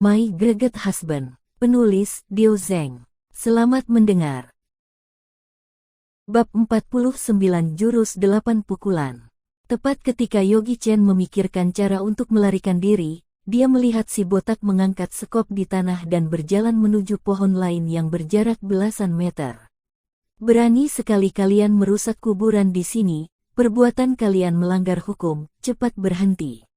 My Greget Husband. Penulis, Dio Zheng. Selamat mendengar. Bab 49 Jurus 8 Pukulan. Tepat ketika Yogi Chen memikirkan cara untuk melarikan diri, dia melihat si botak mengangkat sekop di tanah dan berjalan menuju pohon lain yang berjarak belasan meter. Berani sekali kalian merusak kuburan di sini, perbuatan kalian melanggar hukum, cepat berhenti.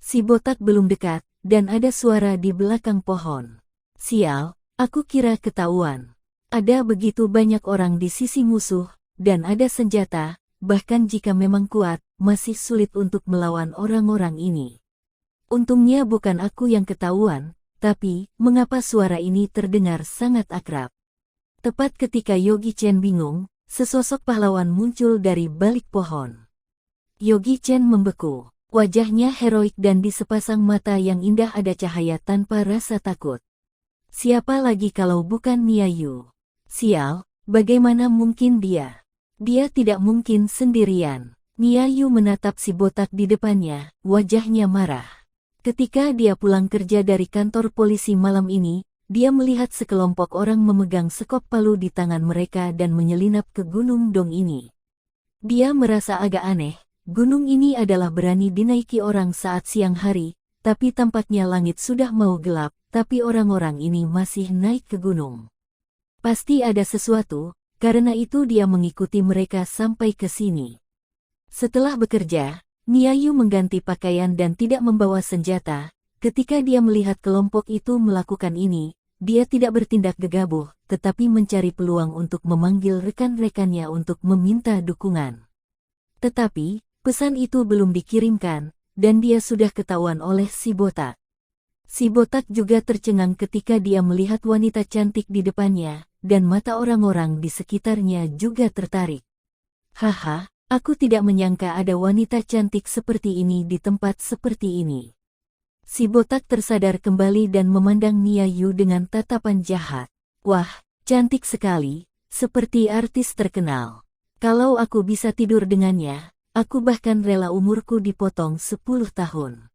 Si botak belum dekat, dan ada suara di belakang pohon. Sial, aku kira ketahuan. Ada begitu banyak orang di sisi musuh, dan ada senjata, bahkan jika memang kuat, masih sulit untuk melawan orang-orang ini. Untungnya bukan aku yang ketahuan, tapi mengapa suara ini terdengar sangat akrab? Tepat ketika Yogi Chen bingung, sesosok pahlawan muncul dari balik pohon. Yogi Chen membeku. Wajahnya heroik dan di sepasang mata yang indah ada cahaya tanpa rasa takut. Siapa lagi kalau bukan Niayu? Sial, bagaimana mungkin dia? Dia tidak mungkin sendirian. Niayu menatap si botak di depannya, wajahnya marah. Ketika dia pulang kerja dari kantor polisi malam ini, dia melihat sekelompok orang memegang sekop palu di tangan mereka dan menyelinap ke Gunung Dong ini. Dia merasa agak aneh. Gunung ini adalah berani dinaiki orang saat siang hari, tapi tampaknya langit sudah mau gelap, tapi orang-orang ini masih naik ke gunung. Pasti ada sesuatu, karena itu dia mengikuti mereka sampai ke sini. Setelah bekerja, Niayu mengganti pakaian dan tidak membawa senjata. Ketika dia melihat kelompok itu melakukan ini, dia tidak bertindak gegabah, tetapi mencari peluang untuk memanggil rekan-rekannya untuk meminta dukungan. Tetapi, pesan itu belum dikirimkan, dan dia sudah ketahuan oleh si botak. Si botak juga tercengang ketika dia melihat wanita cantik di depannya, dan mata orang-orang di sekitarnya juga tertarik. Haha, aku tidak menyangka ada wanita cantik seperti ini di tempat seperti ini. Si botak tersadar kembali dan memandang Niayu dengan tatapan jahat. Wah, cantik sekali, seperti artis terkenal. Kalau aku bisa tidur dengannya, aku bahkan rela umurku dipotong 10 tahun.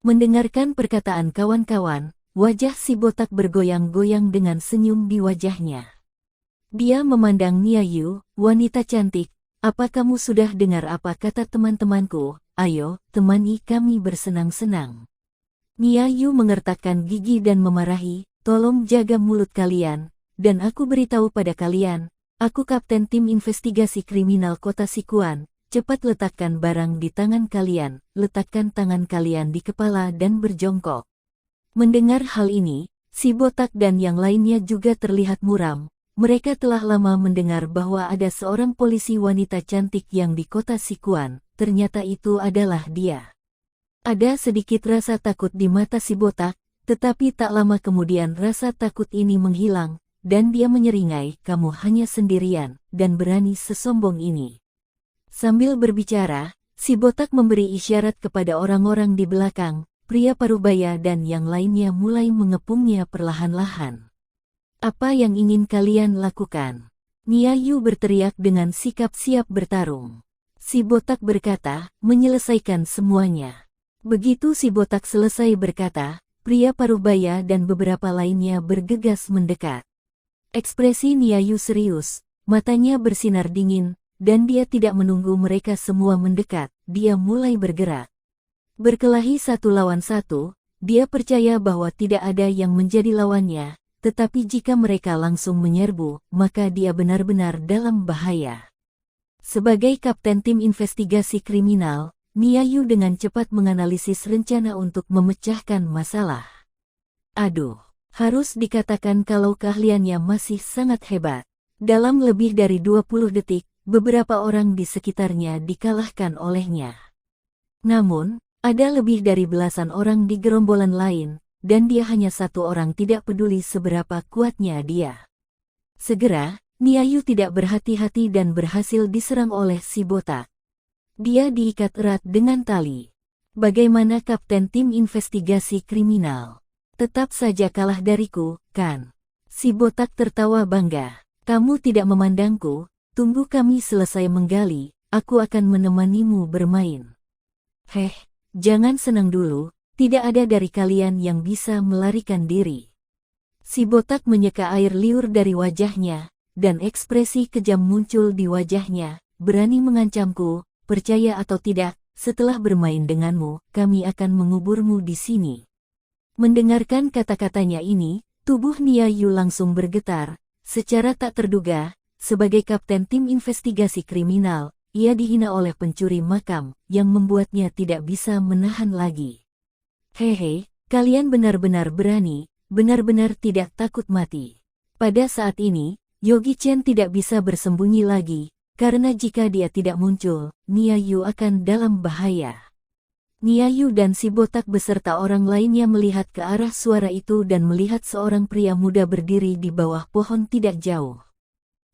Mendengarkan perkataan kawan-kawan, wajah si botak bergoyang-goyang dengan senyum di wajahnya. Dia memandang Niayu, wanita cantik, apa kamu sudah dengar apa kata teman-temanku? Ayo, temani kami bersenang-senang. Niayu mengertakkan gigi dan memarahi, tolong jaga mulut kalian, dan aku beritahu pada kalian, aku kapten tim investigasi kriminal kota Sikuan. Cepat letakkan barang di tangan kalian, letakkan tangan kalian di kepala dan berjongkok. Mendengar hal ini, si botak dan yang lainnya juga terlihat muram. Mereka telah lama mendengar bahwa ada seorang polisi wanita cantik yang di kota Sikuan, ternyata itu adalah dia. Ada sedikit rasa takut di mata si botak, tetapi tak lama kemudian rasa takut ini menghilang, dan dia menyeringai, kamu hanya sendirian, dan berani sesombong ini. Sambil berbicara, si botak memberi isyarat kepada orang-orang di belakang, pria parubaya dan yang lainnya mulai mengepungnya perlahan-lahan. Apa yang ingin kalian lakukan? Niayu berteriak dengan sikap siap bertarung. Si botak berkata, menyelesaikan semuanya. Begitu si botak selesai berkata, pria parubaya dan beberapa lainnya bergegas mendekat. Ekspresi Niayu serius, matanya bersinar dingin, dan dia tidak menunggu mereka semua mendekat, dia mulai bergerak. Berkelahi 1 lawan 1, dia percaya bahwa tidak ada yang menjadi lawannya, tetapi jika mereka langsung menyerbu, maka dia benar-benar dalam bahaya. Sebagai kapten tim investigasi kriminal, Niayu dengan cepat menganalisis rencana untuk memecahkan masalah. Aduh, harus dikatakan kalau keahliannya masih sangat hebat. Dalam lebih dari 20 detik, beberapa orang di sekitarnya dikalahkan olehnya. Namun, ada lebih dari belasan orang di gerombolan lain, dan dia hanya satu orang tidak peduli seberapa kuatnya dia. Segera, Niayu tidak berhati-hati dan berhasil diserang oleh si botak. Dia diikat erat dengan tali. Bagaimana kapten tim investigasi kriminal? Tetap saja kalah dariku, kan? Si botak tertawa bangga. Kamu tidak memandangku? Tunggu kami selesai menggali, aku akan menemanimu bermain. Jangan senang dulu, tidak ada dari kalian yang bisa melarikan diri. Si botak menyeka air liur dari wajahnya, dan ekspresi kejam muncul di wajahnya. Berani mengancamku, percaya atau tidak, setelah bermain denganmu, kami akan menguburmu di sini. Mendengarkan kata-katanya ini, tubuh Nia Yu langsung bergetar. Secara tak terduga, sebagai kapten tim investigasi kriminal, ia dihina oleh pencuri makam, yang membuatnya tidak bisa menahan lagi. Hehe, kalian benar-benar berani, benar-benar tidak takut mati. Pada saat ini, Yogi Chen tidak bisa bersembunyi lagi, karena jika dia tidak muncul, Nia Yu akan dalam bahaya. Nia Yu dan si botak beserta orang lainnya melihat ke arah suara itu dan melihat seorang pria muda berdiri di bawah pohon tidak jauh.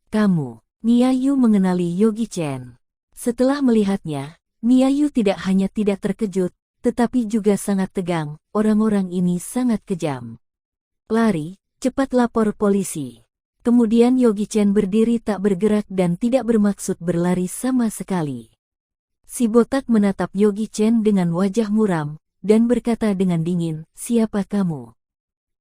Kamu, Nia Yu mengenali Yogi Chen. Setelah melihatnya, Nia Yu tidak hanya tidak terkejut, tetapi juga sangat tegang. Orang-orang ini sangat kejam. Lari, cepat lapor polisi. Kemudian Yogi Chen berdiri tak bergerak dan tidak bermaksud berlari sama sekali. Si botak menatap Yogi Chen dengan wajah muram, dan berkata dengan dingin, "Siapa kamu?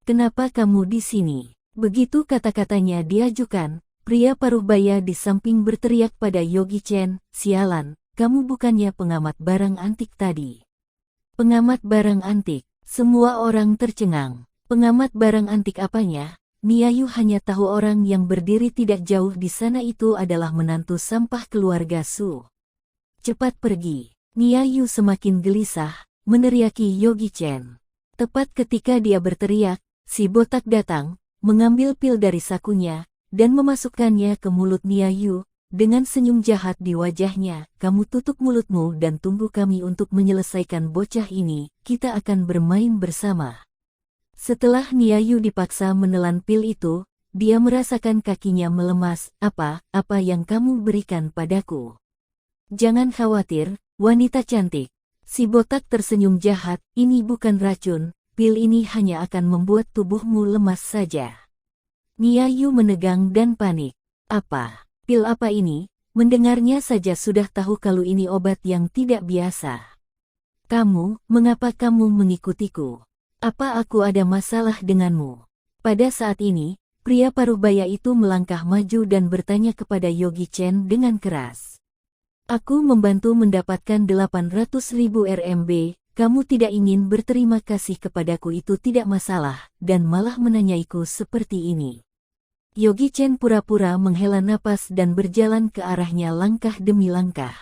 Kenapa kamu di sini?" Begitu kata-katanya diajukan, pria paruh baya di samping berteriak pada Yogi Chen, "Sialan, kamu bukannya pengamat barang antik tadi?" Pengamat barang antik, semua orang tercengang. Pengamat barang antik apanya? Nia Yu hanya tahu orang yang berdiri tidak jauh di sana itu adalah menantu sampah keluarga Su. Cepat pergi. Nia Yu semakin gelisah, meneriaki Yogi Chen. Tepat ketika dia berteriak, si botak datang, mengambil pil dari sakunya, dan memasukkannya ke mulut Nia Yu. Dengan senyum jahat di wajahnya, "Kamu tutup mulutmu dan tunggu kami untuk menyelesaikan bocah ini, kita akan bermain bersama." Setelah Nia Yu dipaksa menelan pil itu, dia merasakan kakinya melemas. Apa yang kamu berikan padaku?" "Jangan khawatir, wanita cantik." Si botak tersenyum jahat, "Ini bukan racun, pil ini hanya akan membuat tubuhmu lemas saja." Nia Yu menegang dan panik. "Apa? Pil apa ini?" Mendengarnya saja sudah tahu kalau ini obat yang tidak biasa. Mengapa kamu mengikutiku? Apa aku ada masalah denganmu?" Pada saat ini, pria paruh baya itu melangkah maju dan bertanya kepada Yogi Chen dengan keras. "Aku membantu mendapatkan 800.000 RMB, kamu tidak ingin berterima kasih kepadaku itu tidak masalah, dan malah menanyaiku seperti ini." Yogi Chen pura-pura menghela napas dan berjalan ke arahnya langkah demi langkah.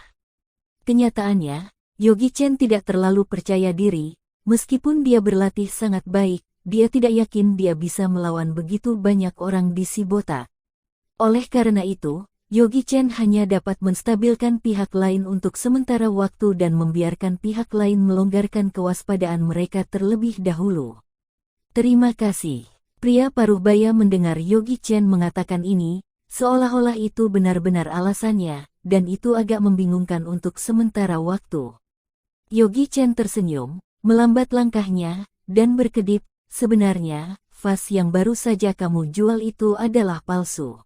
Kenyataannya, Yogi Chen tidak terlalu percaya diri, meskipun dia berlatih sangat baik, dia tidak yakin dia bisa melawan begitu banyak orang di si botak. Oleh karena itu, Yogi Chen hanya dapat menstabilkan pihak lain untuk sementara waktu dan membiarkan pihak lain melonggarkan kewaspadaan mereka terlebih dahulu. "Terima kasih." Pria paruh baya mendengar Yogi Chen mengatakan ini, seolah-olah itu benar-benar alasannya, dan itu agak membingungkan untuk sementara waktu. Yogi Chen tersenyum, melambat langkahnya, dan berkedip, "Sebenarnya, vas yang baru saja kamu jual itu adalah palsu.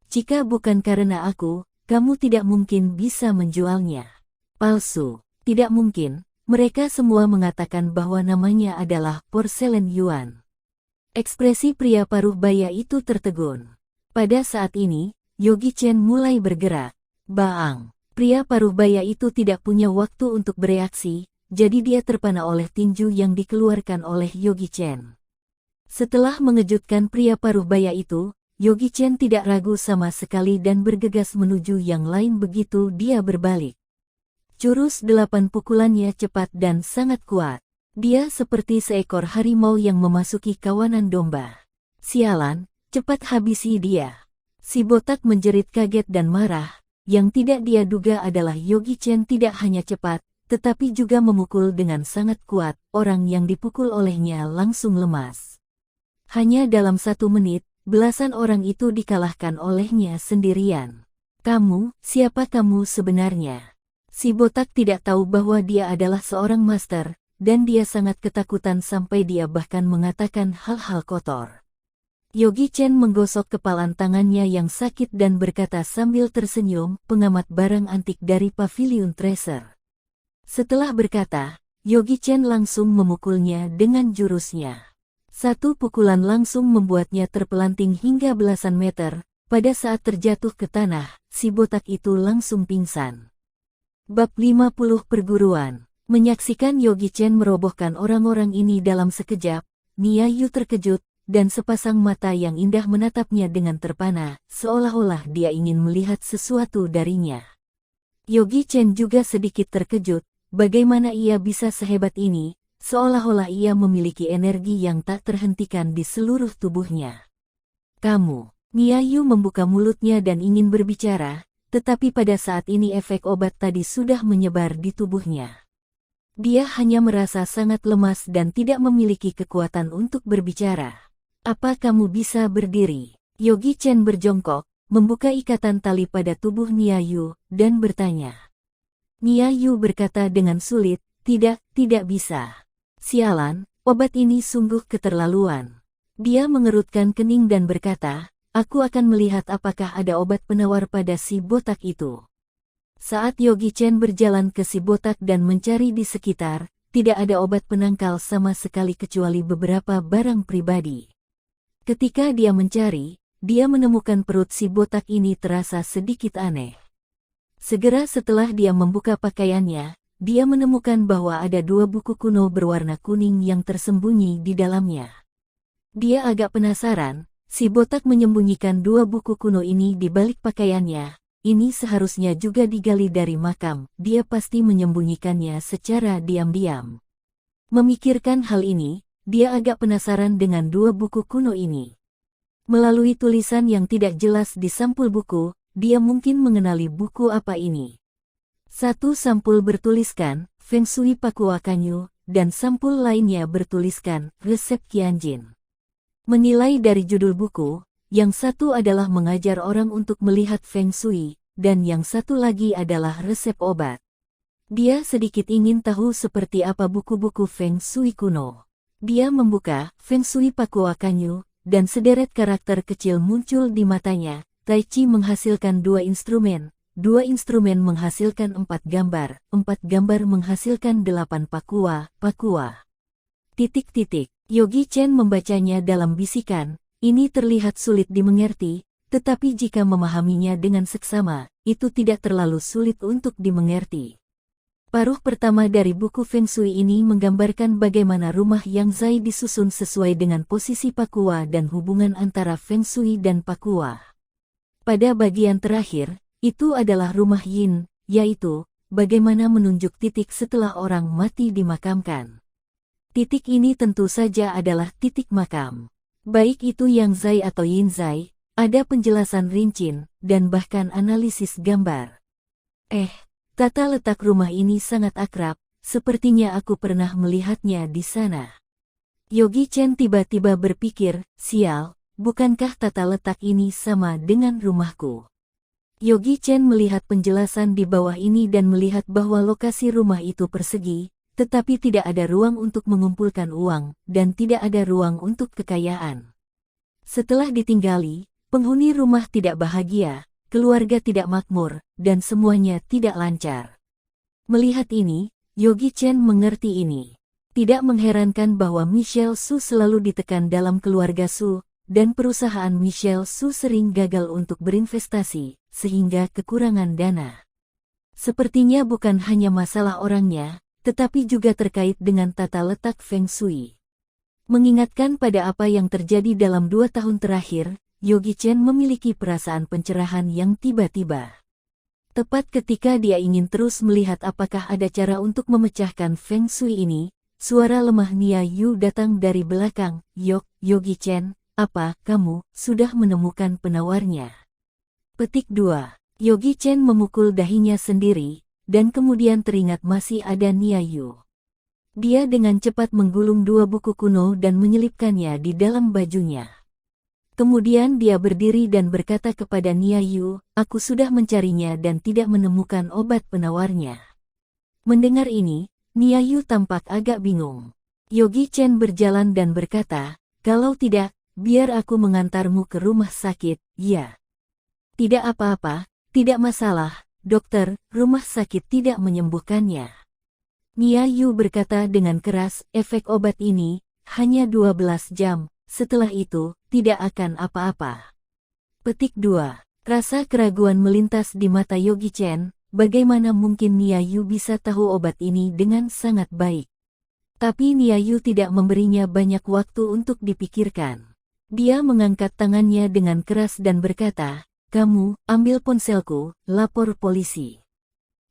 Jika bukan karena aku, kamu tidak mungkin bisa menjualnya." "Palsu? Tidak mungkin." Mereka semua mengatakan bahwa namanya adalah Porselen Yuan. Ekspresi pria paruh baya itu tertegun. Pada saat ini, Yogi Chen mulai bergerak. Baang! Pria paruh baya itu tidak punya waktu untuk bereaksi, jadi dia terpana oleh tinju yang dikeluarkan oleh Yogi Chen. Setelah mengejutkan pria paruh baya itu, Yogi Chen tidak ragu sama sekali dan bergegas menuju yang lain begitu dia berbalik. Jurus 8 pukulannya cepat dan sangat kuat. Dia seperti seekor harimau yang memasuki kawanan domba. "Sialan, cepat habisi dia." Si botak menjerit kaget dan marah. Yang tidak dia duga adalah Yogi Chen tidak hanya cepat, tetapi juga memukul dengan sangat kuat. Orang yang dipukul olehnya langsung lemas. Hanya dalam 1 menit, belasan orang itu dikalahkan olehnya sendirian. Siapa kamu sebenarnya?" Si botak tidak tahu bahwa dia adalah seorang master, dan dia sangat ketakutan sampai dia bahkan mengatakan hal-hal kotor. Yogi Chen menggosok kepalan tangannya yang sakit dan berkata sambil tersenyum, "Pengamat barang antik dari Pavilion Treasure." Setelah berkata, Yogi Chen langsung memukulnya dengan jurusnya. Satu pukulan langsung membuatnya terpelanting hingga belasan meter. Pada saat terjatuh ke tanah, si botak itu langsung pingsan. Bab 50 Perguruan. Menyaksikan Yogi Chen merobohkan orang-orang ini dalam sekejap, Nia Yu terkejut, dan sepasang mata yang indah menatapnya dengan terpana, seolah-olah dia ingin melihat sesuatu darinya. Yogi Chen juga sedikit terkejut, bagaimana ia bisa sehebat ini, seolah-olah ia memiliki energi yang tak terhentikan di seluruh tubuhnya. Kamu. Nia Yu membuka mulutnya dan ingin berbicara, tetapi pada saat ini efek obat tadi sudah menyebar di tubuhnya. Dia hanya merasa sangat lemas dan tidak memiliki kekuatan untuk berbicara. Apa kamu bisa berdiri? Yogi Chen berjongkok, membuka ikatan tali pada tubuh Nia Yu, dan bertanya. Nia Yu berkata dengan sulit, tidak bisa. Sialan, obat ini sungguh keterlaluan. Dia mengerutkan kening dan berkata, aku akan melihat apakah ada obat penawar pada si botak itu. Saat Yogi Chen berjalan ke si botak dan mencari di sekitar, tidak ada obat penangkal sama sekali kecuali beberapa barang pribadi. Ketika dia mencari, dia menemukan perut si botak ini terasa sedikit aneh. Segera setelah dia membuka pakaiannya, dia menemukan bahwa ada 2 buku kuno berwarna kuning yang tersembunyi di dalamnya. Dia agak penasaran. Si botak menyembunyikan 2 buku kuno ini di balik pakaiannya. Ini seharusnya juga digali dari makam. Dia pasti menyembunyikannya secara diam-diam. Memikirkan hal ini, dia agak penasaran dengan 2 buku kuno ini. Melalui tulisan yang tidak jelas di sampul buku, dia mungkin mengenali buku apa ini. Satu sampul bertuliskan Feng Shui Pakua Kanyu, dan sampul lainnya bertuliskan Resep Qianjin. Menilai dari judul buku, yang satu adalah mengajar orang untuk melihat Feng Shui, dan yang satu lagi adalah resep obat. Dia sedikit ingin tahu seperti apa buku-buku Feng Shui kuno. Dia membuka Feng Shui Pakua Kanyu, dan sederet karakter kecil muncul di matanya. Tai Chi menghasilkan 2 instrumen, 2 instrumen menghasilkan 4 gambar, 4 gambar menghasilkan 8 pakua. Yogi Chen membacanya dalam bisikan, ini terlihat sulit dimengerti, tetapi jika memahaminya dengan seksama, itu tidak terlalu sulit untuk dimengerti. Paruh pertama dari buku Feng Shui ini menggambarkan bagaimana rumah yang Zai disusun sesuai dengan posisi Pakua dan hubungan antara Feng Shui dan Pakua. Pada bagian terakhir, itu adalah rumah Yin, yaitu, bagaimana menunjuk titik setelah orang mati dimakamkan. Titik ini tentu saja adalah titik makam. Baik itu yang Zai atau Yin Zai, ada penjelasan rinci, dan bahkan analisis gambar. Tata letak rumah ini sangat akrab, sepertinya aku pernah melihatnya di sana. Yogi Chen tiba-tiba berpikir, sial, bukankah tata letak ini sama dengan rumahku? Yogi Chen melihat penjelasan di bawah ini dan melihat bahwa lokasi rumah itu persegi, tetapi tidak ada ruang untuk mengumpulkan uang, dan tidak ada ruang untuk kekayaan. Setelah ditinggali, penghuni rumah tidak bahagia, keluarga tidak makmur, dan semuanya tidak lancar. Melihat ini, Yogi Chen mengerti ini. Tidak mengherankan bahwa Michelle Su selalu ditekan dalam keluarga Su, dan perusahaan Michelle Su sering gagal untuk berinvestasi, sehingga kekurangan dana. Sepertinya bukan hanya masalah orangnya, tetapi juga terkait dengan tata letak Feng Shui. Mengingatkan pada apa yang terjadi dalam 2 tahun terakhir, Yogi Chen memiliki perasaan pencerahan yang tiba-tiba. Tepat ketika dia ingin terus melihat apakah ada cara untuk memecahkan Feng Shui ini, suara lemah Nia Yu datang dari belakang. Yogi Chen, apa kamu sudah menemukan penawarnya? Petik 2. Yogi Chen memukul dahinya sendiri, dan kemudian teringat masih ada Nia Yu. Dia dengan cepat menggulung 2 buku kuno dan menyelipkannya di dalam bajunya. Kemudian dia berdiri dan berkata kepada Nia Yu, aku sudah mencarinya dan tidak menemukan obat penawarnya. Mendengar ini, Nia Yu tampak agak bingung. Yogi Chen berjalan dan berkata, kalau tidak, biar aku mengantarmu ke rumah sakit, ya. Tidak apa-apa, tidak masalah, dokter, rumah sakit tidak menyembuhkannya. Niayu berkata dengan keras, efek obat ini hanya 12 jam, setelah itu tidak akan apa-apa. Petik 2. Rasa keraguan melintas di mata Yogi Chen, bagaimana mungkin Niayu bisa tahu obat ini dengan sangat baik. Tapi Niayu tidak memberinya banyak waktu untuk dipikirkan. Dia mengangkat tangannya dengan keras dan berkata, "Kamu, ambil ponselku, lapor polisi."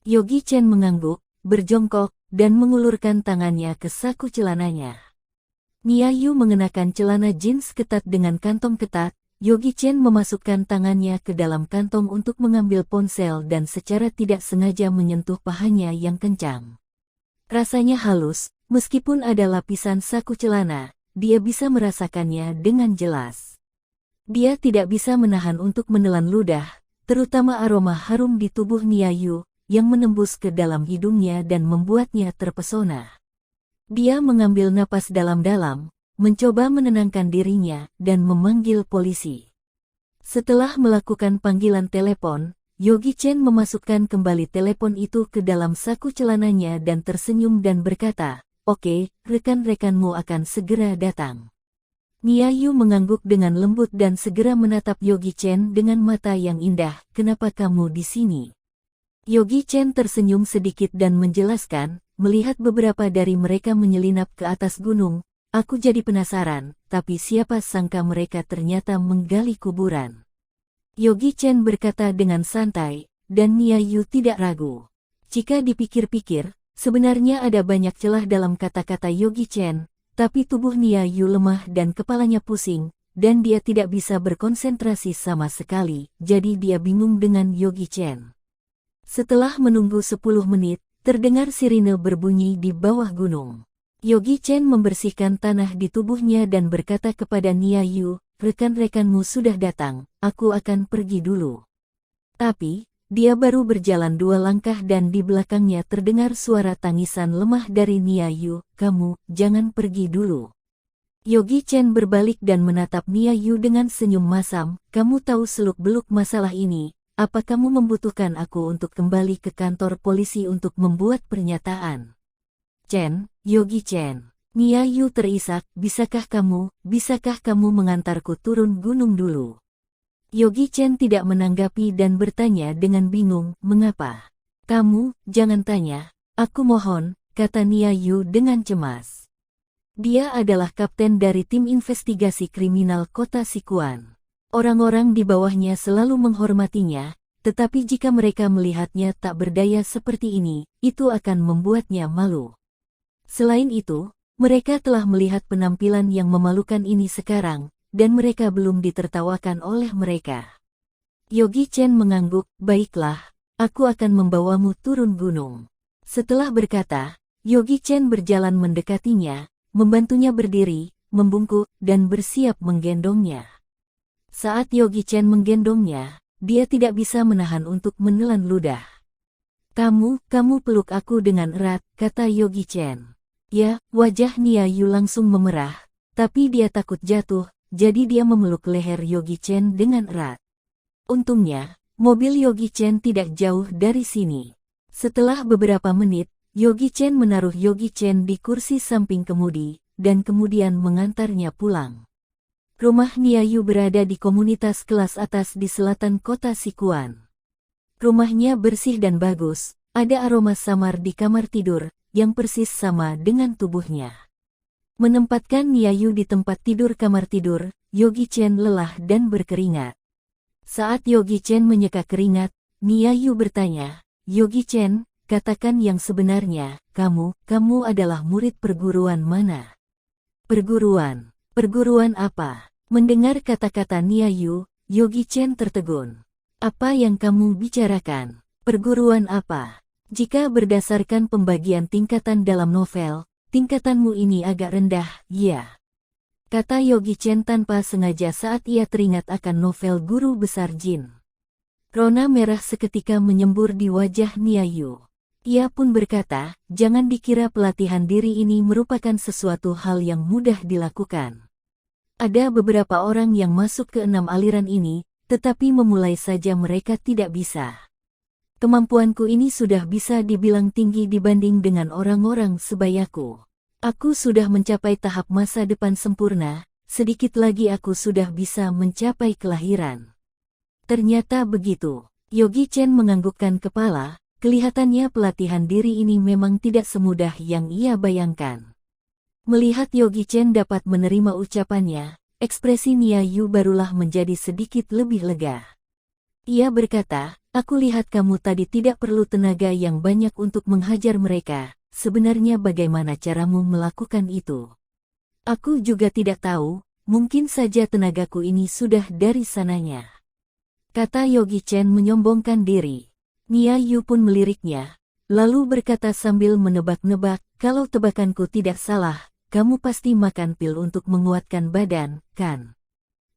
Yogi Chen mengangguk, berjongkok, dan mengulurkan tangannya ke saku celananya. Niayu mengenakan celana jeans ketat dengan kantong ketat. Yogi Chen memasukkan tangannya ke dalam kantong untuk mengambil ponsel dan secara tidak sengaja menyentuh pahanya yang kencang. Rasanya halus, meskipun ada lapisan saku celana. Dia bisa merasakannya dengan jelas. Dia tidak bisa menahan untuk menelan ludah, terutama aroma harum di tubuh Niayu, yang menembus ke dalam hidungnya dan membuatnya terpesona. Dia mengambil napas dalam-dalam, mencoba menenangkan dirinya, dan memanggil polisi. Setelah melakukan panggilan telepon, Yogi Chen memasukkan kembali telepon itu ke dalam saku celananya dan tersenyum dan berkata, "Oke, rekan-rekanmu akan segera datang." Niayu mengangguk dengan lembut dan segera menatap Yogi Chen dengan mata yang indah. "Kenapa kamu di sini?" Yogi Chen tersenyum sedikit dan menjelaskan, "Melihat beberapa dari mereka menyelinap ke atas gunung, aku jadi penasaran, tapi siapa sangka mereka ternyata menggali kuburan." Yogi Chen berkata dengan santai, dan Niayu tidak ragu. Jika dipikir-pikir, sebenarnya ada banyak celah dalam kata-kata Yogi Chen, tapi tubuh Niayu lemah dan kepalanya pusing, dan dia tidak bisa berkonsentrasi sama sekali, jadi dia bingung dengan Yogi Chen. Setelah menunggu 10 menit, terdengar sirine berbunyi di bawah gunung. Yogi Chen membersihkan tanah di tubuhnya dan berkata kepada Niayu, "Rekan-rekanmu sudah datang, aku akan pergi dulu." Tapi, dia baru berjalan 2 langkah dan di belakangnya terdengar suara tangisan lemah dari Niayu, "Kamu, jangan pergi dulu." Yogi Chen berbalik dan menatap Niayu dengan senyum masam, "Kamu tahu seluk-beluk masalah ini, apa kamu membutuhkan aku untuk kembali ke kantor polisi untuk membuat pernyataan?" "Chen, Yogi Chen." Niayu terisak, bisakah kamu mengantarku turun gunung dulu?" Yogi Chen tidak menanggapi dan bertanya dengan bingung, "Mengapa?" "Kamu, jangan tanya, aku mohon," kata Niayu dengan cemas. Dia adalah kapten dari tim investigasi kriminal kota Sichuan. Orang-orang di bawahnya selalu menghormatinya, tetapi jika mereka melihatnya tak berdaya seperti ini, itu akan membuatnya malu. Selain itu, mereka telah melihat penampilan yang memalukan ini sekarang, dan mereka belum ditertawakan oleh mereka. Yogi Chen mengangguk, "Baiklah, aku akan membawamu turun gunung." Setelah berkata, Yogi Chen berjalan mendekatinya, membantunya berdiri, membungkuk, dan bersiap menggendongnya. Saat Yogi Chen menggendongnya, dia tidak bisa menahan untuk menelan ludah. Kamu peluk aku dengan erat," kata Yogi Chen. Ya, wajah Niayu langsung memerah, tapi dia takut jatuh, jadi dia memeluk leher Yogi Chen dengan erat. Untungnya, mobil Yogi Chen tidak jauh dari sini. Setelah beberapa menit, Yogi Chen menaruh Yogi Chen di kursi samping kemudi, dan kemudian mengantarnya pulang. Rumah Niayu berada di komunitas kelas atas di selatan kota Sichuan. Rumahnya bersih dan bagus, ada aroma samar di kamar tidur, yang persis sama dengan tubuhnya. Menempatkan Niayu di tempat tidur kamar tidur, Yogi Chen lelah dan berkeringat. Saat Yogi Chen menyeka keringat, Niayu bertanya, "Yogi Chen, katakan yang sebenarnya, kamu adalah murid perguruan mana?" Perguruan apa?" Mendengar kata-kata Niayu, Yogi Chen tertegun. "Apa yang kamu bicarakan? Perguruan apa? Jika berdasarkan pembagian tingkatan dalam novel, tingkatanmu ini agak rendah, ya," kata Yogi Chen tanpa sengaja saat ia teringat akan novel Guru Besar Jin. Rona merah seketika menyembur di wajah Niayu. Ia pun berkata, "Jangan dikira pelatihan diri ini merupakan sesuatu hal yang mudah dilakukan. Ada beberapa orang yang masuk ke 6 aliran ini, tetapi memulai saja mereka tidak bisa. Kemampuanku ini sudah bisa dibilang tinggi dibanding dengan orang-orang sebayaku. Aku sudah mencapai tahap masa depan sempurna, sedikit lagi aku sudah bisa mencapai kelahiran. Ternyata begitu. Yogi Chen menganggukkan kepala, kelihatannya pelatihan diri ini memang tidak semudah yang ia bayangkan. Melihat Yogi Chen dapat menerima ucapannya, ekspresi Nia Yu barulah menjadi sedikit lebih lega. Ia berkata, aku lihat kamu tadi tidak perlu tenaga yang banyak untuk menghajar mereka. Sebenarnya bagaimana caramu melakukan itu? Aku juga tidak tahu, mungkin saja tenagaku ini sudah dari sananya. Kata Yogi Chen menyombongkan diri. Nia Yu pun meliriknya, lalu berkata sambil menebak-nebak, kalau tebakanku tidak salah, kamu pasti makan pil untuk menguatkan badan, kan?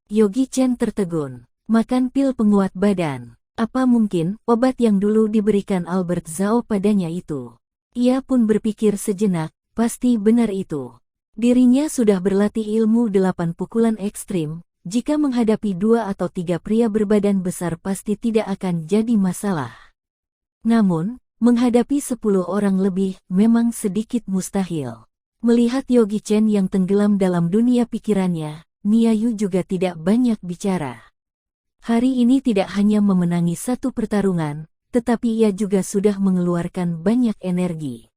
Yogi Chen tertegun, makan pil penguat badan. Apa mungkin obat yang dulu diberikan Albert Zhao padanya itu? Ia pun berpikir sejenak, pasti benar itu. Dirinya sudah berlatih ilmu 8 pukulan ekstrim, jika menghadapi 2 atau 3 pria berbadan besar pasti tidak akan jadi masalah. Namun, menghadapi 10 orang lebih memang sedikit mustahil. Melihat Yogi Chen yang tenggelam dalam dunia pikirannya, Nia Yu juga tidak banyak bicara. Hari ini tidak hanya memenangi satu pertarungan, tetapi ia juga sudah mengeluarkan banyak energi.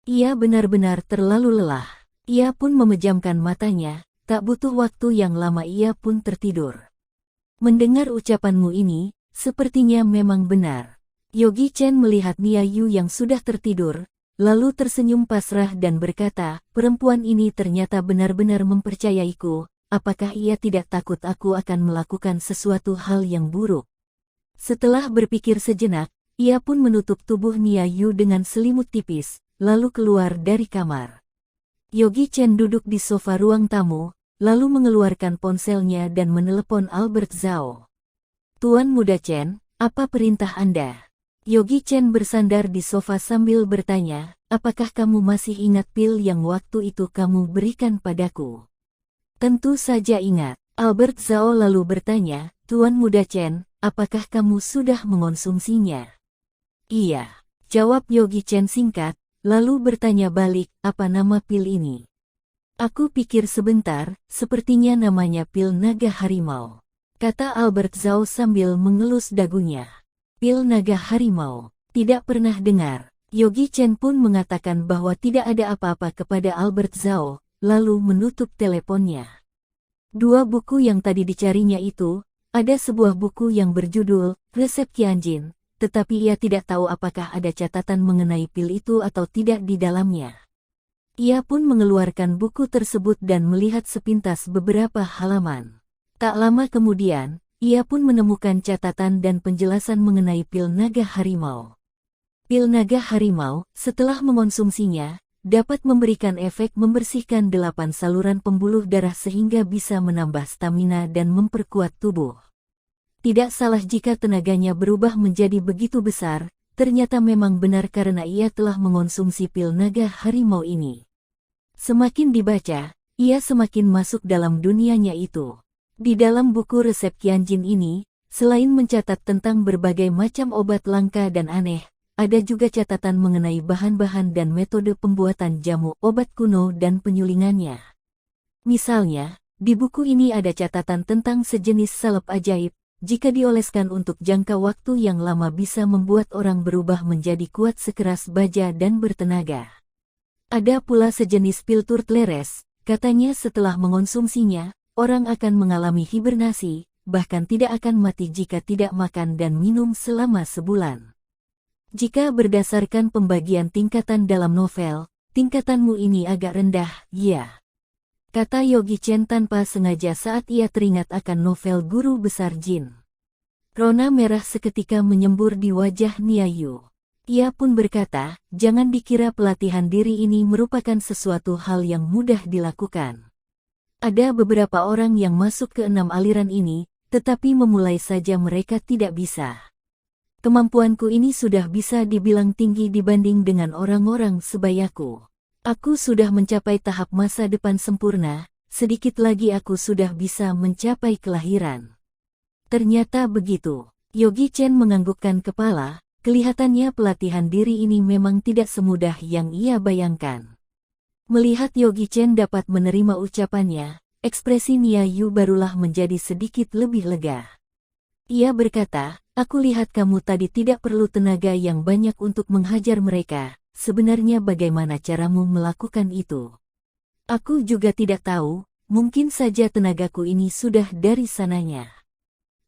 Ia benar-benar terlalu lelah. Ia pun memejamkan matanya, tak butuh waktu yang lama ia pun tertidur. Mendengar ucapanmu ini, sepertinya memang benar. Yogi Chen melihat Nia Yu yang sudah tertidur, lalu tersenyum pasrah dan berkata, perempuan ini ternyata benar-benar mempercayaiku, apakah ia tidak takut aku akan melakukan sesuatu hal yang buruk? Setelah berpikir sejenak, ia pun menutup tubuh Nia Yu dengan selimut tipis, lalu keluar dari kamar. Yogi Chen duduk di sofa ruang tamu, lalu mengeluarkan ponselnya dan menelepon Albert Zhao. Tuan Muda Chen, apa perintah Anda? Yogi Chen bersandar di sofa sambil bertanya, apakah kamu masih ingat pil yang waktu itu kamu berikan padaku? Tentu saja ingat. Albert Zhao lalu bertanya, Tuan Muda Chen, apakah kamu sudah mengonsumsinya? Iya, jawab Yogi Chen singkat, lalu bertanya balik, apa nama pil ini? Aku pikir sebentar, sepertinya namanya pil naga harimau. Kata Albert Zhao sambil mengelus dagunya. Pil naga harimau, tidak pernah dengar. Yogi Chen pun mengatakan bahwa tidak ada apa-apa kepada Albert Zhao, lalu menutup teleponnya. 2 buku yang tadi dicarinya itu, ada sebuah buku yang berjudul Resep Qianjin, tetapi ia tidak tahu apakah ada catatan mengenai pil itu atau tidak di dalamnya. Ia pun mengeluarkan buku tersebut dan melihat sepintas beberapa halaman. Tak lama kemudian, ia pun menemukan catatan dan penjelasan mengenai pil naga harimau. Pil naga harimau, setelah mengonsumsinya, dapat memberikan efek membersihkan 8 saluran pembuluh darah sehingga bisa menambah stamina dan memperkuat tubuh. Tidak salah jika tenaganya berubah menjadi begitu besar, ternyata memang benar karena ia telah mengonsumsi pil naga harimau ini. Semakin dibaca, ia semakin masuk dalam dunianya itu. Di dalam buku resep Qianjin ini, selain mencatat tentang berbagai macam obat langka dan aneh, ada juga catatan mengenai bahan-bahan dan metode pembuatan jamu obat kuno dan penyulingannya. Misalnya, di buku ini ada catatan tentang sejenis salep ajaib, jika dioleskan untuk jangka waktu yang lama bisa membuat orang berubah menjadi kuat sekeras baja dan bertenaga. Ada pula sejenis pil turtleres, katanya setelah mengonsumsinya, orang akan mengalami hibernasi, bahkan tidak akan mati jika tidak makan dan minum selama sebulan. Jika berdasarkan pembagian tingkatan dalam novel, tingkatanmu ini agak rendah, ya. Kata Yogi Chen tanpa sengaja saat ia teringat akan novel Guru Besar Jin. Rona merah seketika menyembur di wajah Nia Yu. Ia pun berkata, jangan dikira pelatihan diri ini merupakan sesuatu hal yang mudah dilakukan. Ada beberapa orang yang masuk ke 6 aliran ini, tetapi memulai saja mereka tidak bisa. Kemampuanku ini sudah bisa dibilang tinggi dibanding dengan orang-orang sebayaku. Aku sudah mencapai tahap masa depan sempurna, sedikit lagi aku sudah bisa mencapai kelahiran. Ternyata begitu. Yogi Chen menganggukkan kepala, kelihatannya pelatihan diri ini memang tidak semudah yang ia bayangkan. Melihat Yogi Chen dapat menerima ucapannya, ekspresi Nia Yu barulah menjadi sedikit lebih lega. Ia berkata, "Aku lihat kamu tadi tidak perlu tenaga yang banyak untuk menghajar mereka. Sebenarnya bagaimana caramu melakukan itu? Aku juga tidak tahu, mungkin saja tenagaku ini sudah dari sananya,"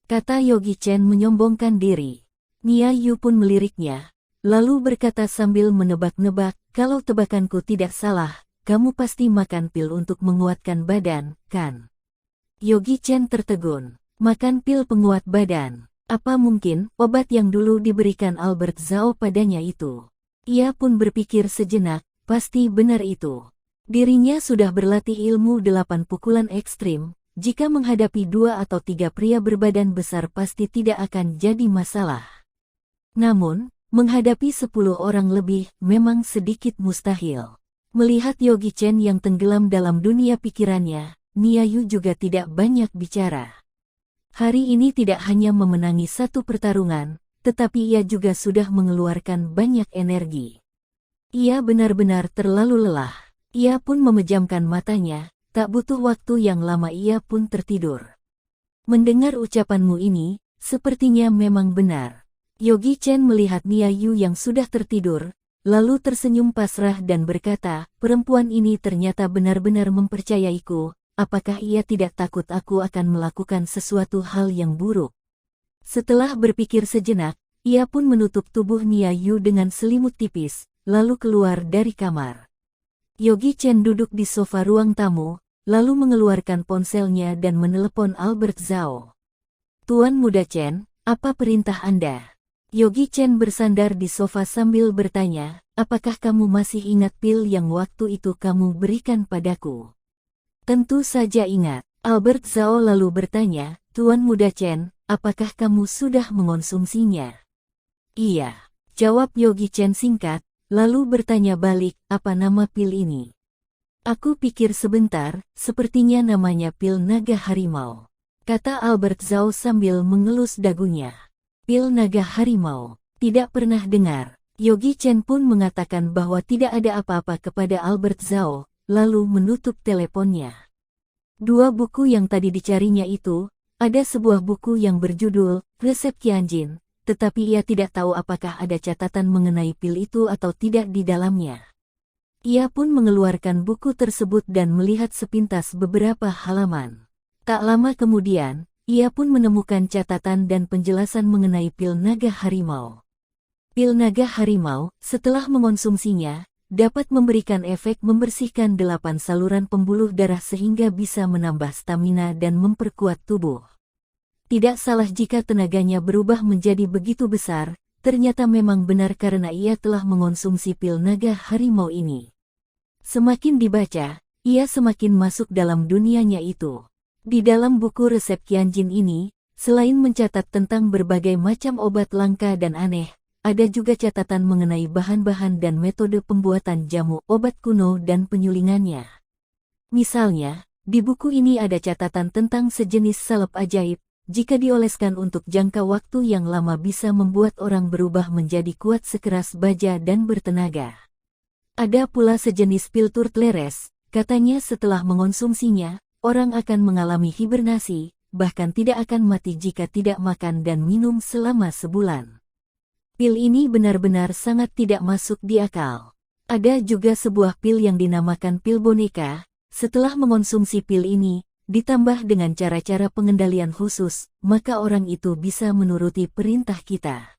kata Yogi Chen menyombongkan diri. Nia Yu pun meliriknya, lalu berkata sambil menebak-nebak, "Kalau tebakanku tidak salah, kamu pasti makan pil untuk menguatkan badan, kan?" Yogi Chen tertegun. Makan pil penguat badan. Apa mungkin obat yang dulu diberikan Albert Zhao padanya itu? Ia pun berpikir sejenak, pasti benar itu. Dirinya sudah berlatih ilmu 8 pukulan ekstrim, jika menghadapi 2 atau 3 pria berbadan besar pasti tidak akan jadi masalah. Namun, menghadapi 10 orang lebih memang sedikit mustahil. Melihat Yogi Chen yang tenggelam dalam dunia pikirannya, Nia Yu juga tidak banyak bicara. Hari ini tidak hanya memenangi satu pertarungan, tetapi ia juga sudah mengeluarkan banyak energi. Ia benar-benar terlalu lelah. Ia pun memejamkan matanya, tak butuh waktu yang lama ia pun tertidur. Mendengar ucapanmu ini, sepertinya memang benar. Yogi Chen melihat Nia Yu yang sudah tertidur, lalu tersenyum pasrah dan berkata, "Perempuan ini ternyata benar-benar mempercayaiku. Apakah ia tidak takut aku akan melakukan sesuatu hal yang buruk?" Setelah berpikir sejenak, ia pun menutup tubuh Nia Yu dengan selimut tipis, lalu keluar dari kamar. Yogi Chen duduk di sofa ruang tamu, lalu mengeluarkan ponselnya dan menelepon Albert Zhao. "Tuan Muda Chen, apa perintah Anda?" Yogi Chen bersandar di sofa sambil bertanya, "Apakah kamu masih ingat pil yang waktu itu kamu berikan padaku?" "Tentu saja ingat." Albert Zhao lalu bertanya, "Tuan Muda Chen, apakah kamu sudah mengonsumsinya?" "Iya," jawab Yogi Chen singkat, lalu bertanya balik, "Apa nama pil ini?" "Aku pikir sebentar, sepertinya namanya pil naga harimau," kata Albert Zhao sambil mengelus dagunya. "Pil naga harimau? Tidak pernah dengar." Yogi Chen pun mengatakan bahwa tidak ada apa-apa kepada Albert Zhao, lalu menutup teleponnya. 2 buku yang tadi dicarinya itu, ada sebuah buku yang berjudul Resep Qianjin, tetapi ia tidak tahu apakah ada catatan mengenai pil itu atau tidak di dalamnya. Ia pun mengeluarkan buku tersebut dan melihat sepintas beberapa halaman. Tak lama kemudian, ia pun menemukan catatan dan penjelasan mengenai pil naga harimau. Pil naga harimau, setelah mengonsumsinya, dapat memberikan efek membersihkan 8 saluran pembuluh darah sehingga bisa menambah stamina dan memperkuat tubuh. Tidak salah jika tenaganya berubah menjadi begitu besar, ternyata memang benar karena ia telah mengonsumsi pil naga harimau ini. Semakin dibaca, ia semakin masuk dalam dunianya itu. Di dalam buku resep Qianjin ini, selain mencatat tentang berbagai macam obat langka dan aneh, ada juga catatan mengenai bahan-bahan dan metode pembuatan jamu obat kuno dan penyulingannya. Misalnya, di buku ini ada catatan tentang sejenis salep ajaib, jika dioleskan untuk jangka waktu yang lama bisa membuat orang berubah menjadi kuat sekeras baja dan bertenaga. Ada pula sejenis pil turtleres, katanya setelah mengonsumsinya, orang akan mengalami hibernasi, bahkan tidak akan mati jika tidak makan dan minum selama sebulan. Pil ini benar-benar sangat tidak masuk di akal. Ada juga sebuah pil yang dinamakan pil boneka. Setelah mengonsumsi pil ini, ditambah dengan cara-cara pengendalian khusus, maka orang itu bisa menuruti perintah kita.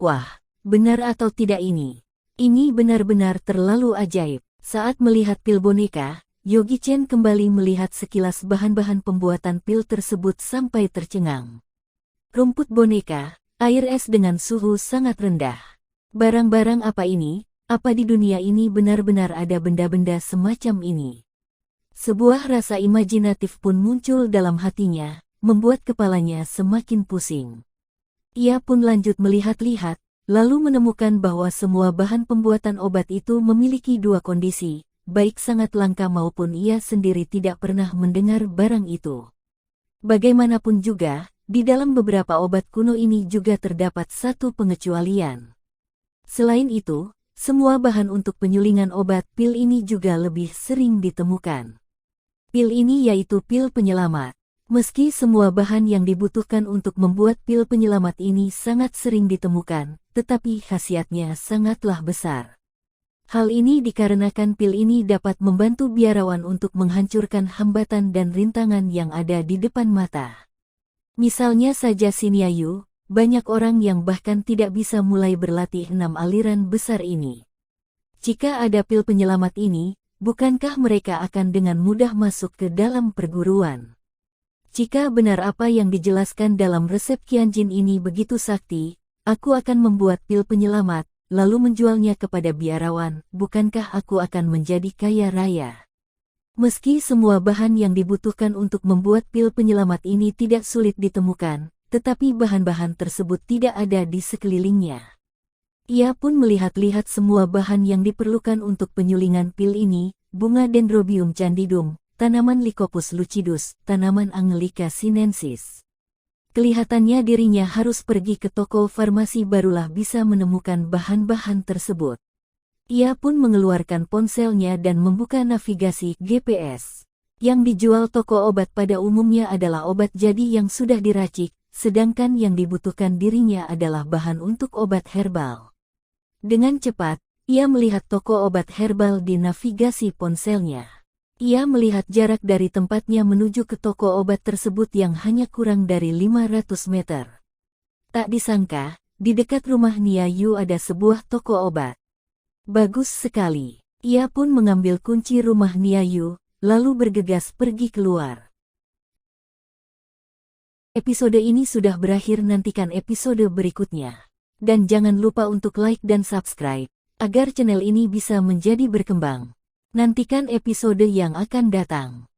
Wah, benar atau tidak ini? Ini benar-benar terlalu ajaib. Saat melihat pil boneka, Yogi Chen kembali melihat sekilas bahan-bahan pembuatan pil tersebut sampai tercengang. Rumput boneka, air es dengan suhu sangat rendah. Barang-barang apa ini? Apa di dunia ini benar-benar ada benda-benda semacam ini? Sebuah rasa imajinatif pun muncul dalam hatinya, membuat kepalanya semakin pusing. Ia pun lanjut melihat-lihat, lalu menemukan bahwa semua bahan pembuatan obat itu memiliki 2 kondisi, baik sangat langka maupun ia sendiri tidak pernah mendengar barang itu. Bagaimanapun juga, di dalam beberapa obat kuno ini juga terdapat satu pengecualian. Selain itu, semua bahan untuk penyulingan obat pil ini juga lebih sering ditemukan. Pil ini yaitu pil penyelamat. Meski semua bahan yang dibutuhkan untuk membuat pil penyelamat ini sangat sering ditemukan, tetapi khasiatnya sangatlah besar. Hal ini dikarenakan pil ini dapat membantu biarawan untuk menghancurkan hambatan dan rintangan yang ada di depan mata. Misalnya saja Shinyayu, banyak orang yang bahkan tidak bisa mulai berlatih 6 aliran besar ini. Jika ada pil penyelamat ini, bukankah mereka akan dengan mudah masuk ke dalam perguruan? Jika benar apa yang dijelaskan dalam resep Qianjin ini begitu sakti, aku akan membuat pil penyelamat, lalu menjualnya kepada biarawan, bukankah aku akan menjadi kaya raya? Meski semua bahan yang dibutuhkan untuk membuat pil penyelamat ini tidak sulit ditemukan, tetapi bahan-bahan tersebut tidak ada di sekelilingnya. Ia pun melihat-lihat semua bahan yang diperlukan untuk penyulingan pil ini, bunga Dendrobium candidum, tanaman Lycopus lucidus, tanaman Angelica sinensis. Kelihatannya dirinya harus pergi ke toko farmasi barulah bisa menemukan bahan-bahan tersebut. Ia pun mengeluarkan ponselnya dan membuka navigasi GPS. Yang dijual toko obat pada umumnya adalah obat jadi yang sudah diracik, sedangkan yang dibutuhkan dirinya adalah bahan untuk obat herbal. Dengan cepat, ia melihat toko obat herbal di navigasi ponselnya. Ia melihat jarak dari tempatnya menuju ke toko obat tersebut yang hanya kurang dari 500 meter. Tak disangka, di dekat rumah Niayu ada sebuah toko obat. Bagus sekali. Ia pun mengambil kunci rumah Niayu, lalu bergegas pergi keluar. Episode ini sudah berakhir, nantikan episode berikutnya. Dan jangan lupa untuk like dan subscribe, agar channel ini bisa menjadi berkembang. Nantikan episode yang akan datang.